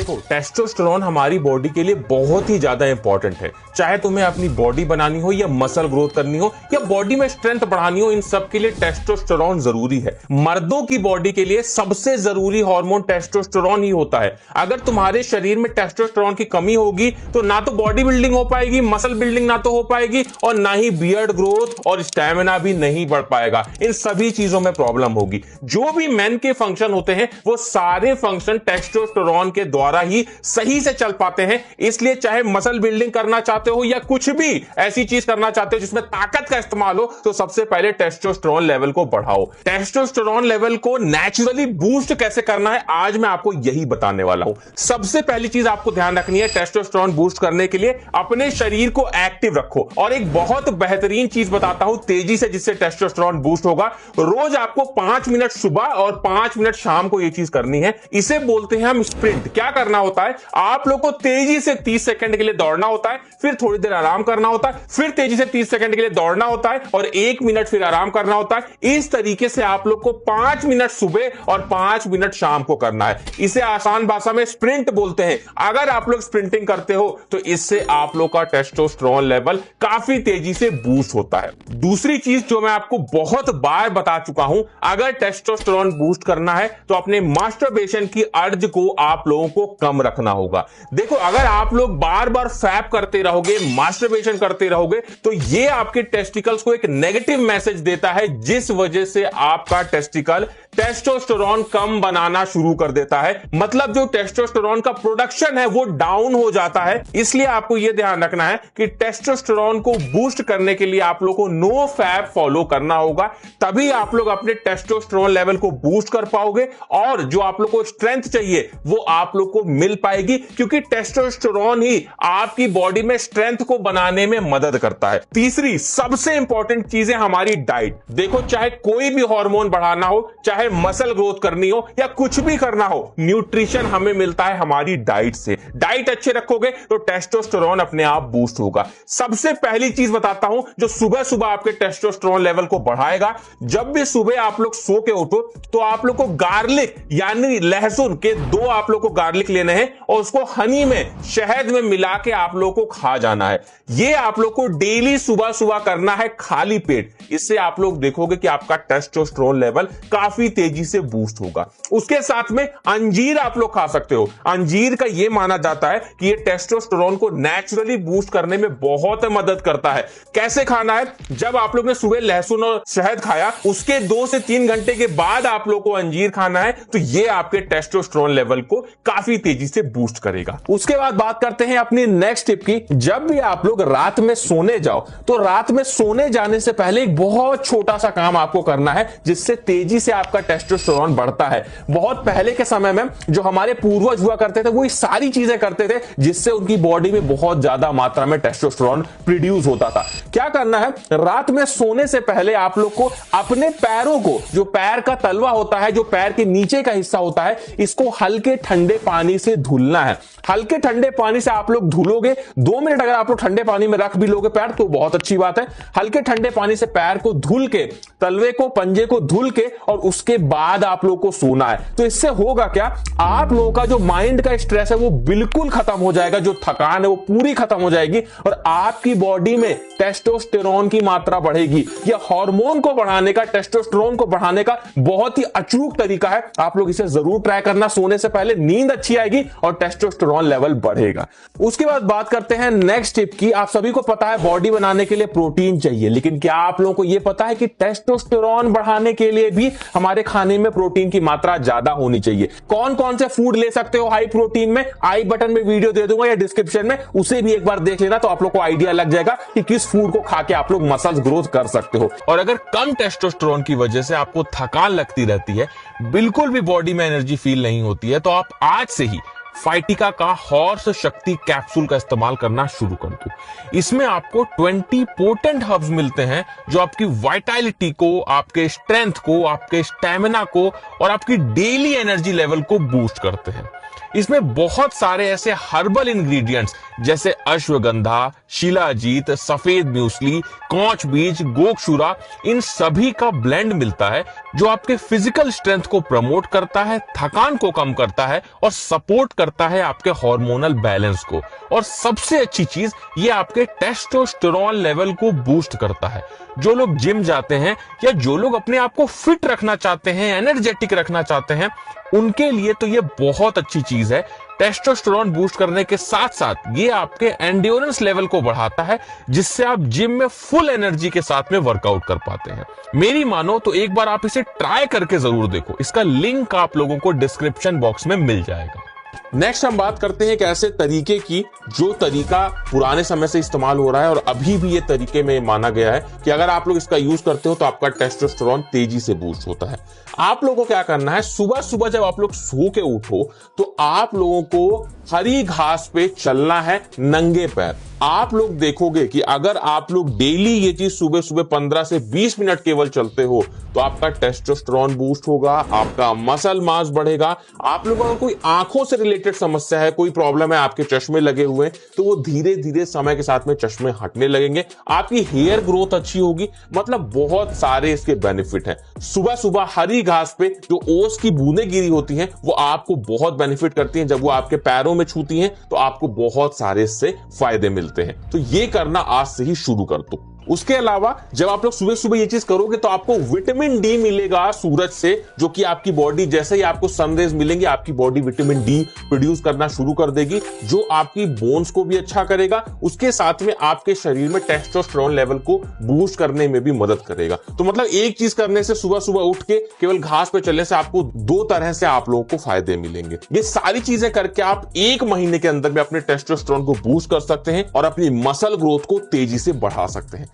देखो, टेस्टोस्टेरोन हमारी बॉडी के लिए बहुत ही ज्यादा इंपॉर्टेंट है। चाहे तुम्हें अपनी बॉडी बनानी हो या मसल ग्रोथ करनी हो या बॉडी में स्ट्रेंथ बढ़ानी हो, इन सब के लिए टेस्टोस्टेरोन जरूरी है। मर्दों की बॉडी के लिए सबसे जरूरी हार्मोन टेस्टोस्टेरोन ही होता है। अगर तुम्हारे शरीर में टेस्टोस्टेरोन की कमी होगी तो ना तो बॉडी बिल्डिंग हो पाएगी, मसल बिल्डिंग ना तो हो पाएगी, और ना ही बियर्ड ग्रोथ और स्टैमिना भी नहीं बढ़ पाएगा। इन सभी चीजों में प्रॉब्लम होगी। जो भी मेन के फंक्शन होते हैं वो सारे फंक्शन टेस्टोस्टेरोन के द्वारा ही सही से चल पाते हैं। इसलिए चाहे मसल बिल्डिंग करना चाहते हो या कुछ भी ऐसी चीज करना चाहते हो जिसमें ताकत का इस्तेमाल हो, तो सबसे पहले टेस्टोस्टेरोन लेवल को बढ़ाओ। टेस्टोस्टेरोन लेवल को नेचुरली बूस्ट कैसे करना है, आज मैं आपको यही बताने वाला हूं। सबसे पहली चीज आपको ध्यान रखनी है, टेस्टोस्टेरोन बूस्ट करने के लिए अपने शरीर को एक्टिव रखो। और एक बहुत बेहतरीन चीज बताता हूं तेजी से जिससे टेस्टोस्टेरोन बूस्ट होगा। रोज आपको 5 मिनट सुबह और 5 मिनट शाम को यह चीज करनी है। इसे बोलते हैं हम स्प्रिंट। क्या करना होता है, आप लोग को तेजी से 30 सेकंड के लिए दौड़ना होता है, फिर थोड़ी देर आराम करना होता है, फिर तेजी से 30 सेकंड के लिए दौड़ना होता है और 1 मिनट फिर आराम करना होता है। इस तरीके से आप लोग को 5 मिनट सुबह और 5 मिनट शाम को करना है। इसे आसान भाषा में स्प्रिंट बोलते हैं। अगर आप लोग स्प्रिंटिंग करते हो तो इससे आप लोग का टेस्टोस्टेरोन लेवल काफी तेजी से बूस्ट होता है। दूसरी चीज जो मैं आपको बहुत बार बता चुका हूं, अगर टेस्टोस्टेरोन बूस्ट करना है तो अपने मास्टरबेशन की अर्ज को आप लोगों को कम रखना होगा। देखो, अगर आप लोग बार बार फैप करते रहोगे, मास्टरबेशन करते रहोगे, तो ये आपके टेस्टिकल्स को एक नेगेटिव मैसेज देता है, जिस वजह से आपका टेस्टिकल टेस्टोस्टेरोन कम बनाना शुरू कर देता है। मतलब जो टेस्टोस्टेरोन का प्रोडक्शन है वो डाउन हो जाता है। इसलिए आपको यह ध्यान रखना है कि टेस्टोस्टेरोन को बूस्ट करने के लिए आप लोग को नो फैप फॉलो करना होगा। तभी आप लोग अपने टेस्टोस्टेरोन लेवल को बूस्ट कर पाओगे और जो आप लोग को स्ट्रेंथ चाहिए वो आप लोग को मिल पाएगी, क्योंकि टेस्टोस्टेरोन ही आपकी बॉडी में स्ट्रेंथ को बनाने में मदद करता है। तीसरी सबसे इंपॉर्टेंट चीज है हमारी डाइट। देखो, चाहे कोई भी हार्मोन बढ़ाना हो, चाहे मसल ग्रोथ करनी हो या कुछ भी करना हो, न्यूट्रिशन हमें मिलता है हमारी डाइट से। डाइट अच्छे रखोगे तो टेस्टोस्टेरोन अपने आप बूस्ट होगा। सबसे पहली चीज बताता हूं जो सुबह सुबह आपके टेस्टोस्टेरोन लेवल को बढ़ाएगा। जब भी सुबह आप लोग सो के उठो तो आप लोग को गार्लिक यानी लहसुन के 2 आप लोग को गार्लिक लेने हैं और उसको हनी में, शहद में मिला के आप लोग को खा जाना है। ये आप लोग को डेली सुबह सुबह करना है खाली पेट। इससे आप लोग देखोगे कि आपका टेस्टोस्टेरोन लेवल काफी तेजी से बूस्ट होगा। उसके साथ में अंजीर आप लोग खा सकते हो। अंजीर का यह माना जाता है कि यह टेस्टोस्टेरोन को नेचुरली बूस्ट करने में बहुत मदद करता है। कैसे खाना है, जब आप लोग ने सुबह लहसुन और शहद खाया उसके 2 से 3 घंटे के बाद आप लोग को अंजीर खाना है, तो यह आपके टेस्टोस्टेरोन लेवल को काफी तेजी से बूस्ट करेगा। उसके बाद बात करते हैं अपनी नेक्स्ट टिप की। जब भी आप लोग रात में सोने जाओ तो रात में सोने जाने से पहले एक बहुत छोटा सा काम आपको करना है जिससे तेजी से आपका टेस्टोस्टेरोन बढ़ता है। बहुत पहले के समय में जो हमारे पूर्वज हुआ करते थे वो ये सारी चीजें करते थे जिससे उनकी बॉडी में बहुत ज्यादा मात्रा में टेस्टोस्टेरोन प्रोड्यूस होता था। क्या करना है, रात में सोने से पहले आप लोग को अपने पैरों को, जो पैर का तलवा होता है, जो पैर के नीचे का हिस्सा होता है, इसको हल्के ठंडे पानी से धुलना है। हल्के ठंडे पानी से आप लोग धुलोगे, 2 मिनट अगर आप लोग ठंडे पानी में रख भी लोगे पैर तो बहुत अच्छी बात है। हल्के ठंडे पानी से पैर को धुल के, तलवे को, पंजे को धुल के और उसके बाद आप लोग को सोना है। तो इससे होगा क्या, आप लोगों का जो माइंड का स्ट्रेस है वो बिल्कुल खत्म हो जाएगा, जो थकान है वो पूरी खत्म हो जाएगी और आपकी बॉडी में टेस्टोस्टेरोन की मात्रा बढ़ेगी। यह हार्मोन को बढ़ाने का, टेस्टोस्टेरोन को बढ़ाने का बहुत ही अचूक तरीका है। आप लोग इसे जरूर ट्राई करना। सोने से पहले नींद अच्छी आएगी और टेस्टोस्टेरोन लेवल बढ़ेगा। उसके बाद बात करते हैं नेक्स्ट टिप की। आप सभी को पता है बॉडी बनाने के लिए प्रोटीन चाहिए, लेकिन क्या आप लोगों को यह पता है कि टेस्टोस्टेरोन बढ़ाने के लिए भी हमारे खाने में प्रोटीन की मात्रा ज्यादा होनी चाहिए। कौन कौन से फूड ले सकते हो हाई प्रोटीन में, आई बटन में वीडियो दे दूंगा या डिस्क्रिप्शन में, उसे भी एक बार देख लेना तो आप लोग को आइडिया लग जाएगा कि किस फूड को खा के आप लोग मसल्स ग्रोथ कर सकते हो। और अगर कम टेस्टोस्टेरोन की वजह से आपको थकान लगती रहती है, बिल्कुल भी बॉडी में एनर्जी फील नहीं होती है, तो आप आज से ही फाइटिका का हॉर्स शक्ति कैप्सूल का इस्तेमाल करना शुरू कर दो। इसमें आपको 20 पोटेंट हर्ब्स मिलते हैं जो आपकी वाइटैलिटी को, आपके स्ट्रेंथ को, आपके स्टैमिना को और आपकी डेली एनर्जी लेवल को बूस्ट करते हैं। इसमें बहुत सारे ऐसे हर्बल इंग्रेडिएंट्स जैसे अश्वगंधा, शिलाजीत, सफेद म्यूसली, कौच बीज, गोक्षुरा, इन सभी का ब्लेंड मिलता है जो आपके फिजिकल स्ट्रेंथ को प्रमोट करता है, थकान को कम करता है और सपोर्ट करता है आपके हार्मोनल बैलेंस को। और सबसे अच्छी चीज, ये आपके टेस्टोस्टेरोन लेवल को बूस्ट करता है। जो लोग जिम जाते हैं या जो लोग अपने आप को फिट रखना चाहते हैं, एनर्जेटिक रखना चाहते हैं, उनके लिए तो ये बहुत अच्छी चीज है। टेस्टोस्टेरोन बूस्ट करने के साथ साथ ये आपके एंड्योरेंस लेवल को बढ़ाता है, जिससे आप जिम में फुल एनर्जी के साथ में वर्कआउट कर पाते हैं। मेरी मानो तो एक बार आप इसे ट्राई करके जरूर देखो। इसका लिंक आप लोगों को डिस्क्रिप्शन बॉक्स में मिल जाएगा। नेक्स्ट हम बात करते हैं एक ऐसे तरीके की जो तरीका पुराने समय से इस्तेमाल हो रहा है और अभी भी ये तरीके में माना गया है कि अगर आप लोग इसका यूज करते हो तो आपका टेस्टोस्टेरोन तेजी से बूस्ट होता है। आप लोगों को क्या करना है, सुबह सुबह जब आप लोग सो के उठो तो आप लोगों को हरी घास पे चलना है नंगे पैर। आप लोग देखोगे कि अगर आप लोग डेली ये चीज सुबह सुबह 15 से 20 मिनट केवल चलते हो तो आपका टेस्टोस्टेरोन बूस्ट होगा, आपका मसल मास बढ़ेगा। आप लोगों को कोई आंखों से रिलेटेड समस्या है, कोई प्रॉब्लम है, आपके चश्मे लगे हुए हैं, तो वो धीरे धीरे समय के साथ में चश्मे हटने लगेंगे। आपकी हेयर ग्रोथ अच्छी होगी। मतलब बहुत सारे इसके बेनिफिट हैं। सुबह सुबह हरी घास पे जो ओस की बूंदें गिरी होती हैं वो आपको बहुत बेनिफिट करती हैं। जब वो आपके पैरों में छूती हैं तो आपको बहुत सारे इससे फायदे मिलते हैं। तो ये करना आज से ही शुरू कर दो। उसके अलावा जब आप लोग सुबह सुबह ये चीज करोगे तो आपको विटामिन डी मिलेगा सूरज से, जो कि आपकी बॉडी, जैसे ही आपको सनरेज मिलेंगे, आपकी बॉडी विटामिन डी प्रोड्यूस करना शुरू कर देगी, जो आपकी बोन्स को भी अच्छा करेगा। उसके साथ में आपके शरीर में टेस्टोस्टेरोन लेवल को बूस्ट करने में भी मदद करेगा। तो मतलब एक चीज करने से, सुबह सुबह उठ के केवल घास पे चलने से आपको दो तरह से आप लोगों को फायदे मिलेंगे। ये सारी चीजें करके आप 1 महीने के अंदर में अपने टेस्टोस्टेरोन को बूस्ट कर सकते हैं और अपनी मसल ग्रोथ को तेजी से बढ़ा सकते हैं।